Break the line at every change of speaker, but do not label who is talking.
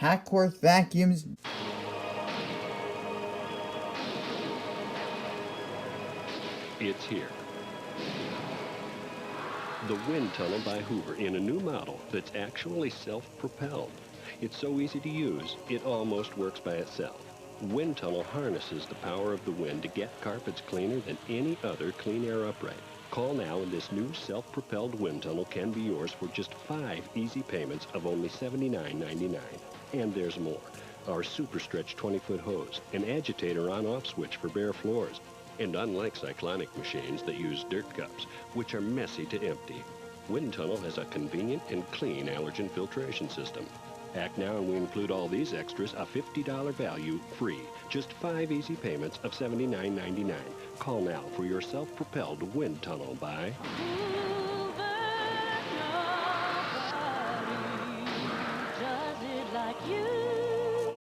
Hackworth vacuums.
It's here. The Windtunnel by Hoover in a new model that's actually self-propelled. It's so easy to use, it almost works by itself. Windtunnel harnesses the power of the wind to get carpets cleaner than any other clean air upright. Call now and this new self-propelled Windtunnel can be yours for just 5 easy payments of only $79.99. And there's more. Our super stretch 20-foot hose, an agitator on-off switch for bare floors, and unlike cyclonic machines that use dirt cups, which are messy to empty, Windtunnel has a convenient and clean allergen filtration system. Act now and we include all these extras, a $50 value, free. Just 5 easy payments of $79.99. Call now for your self-propelled Windtunnel by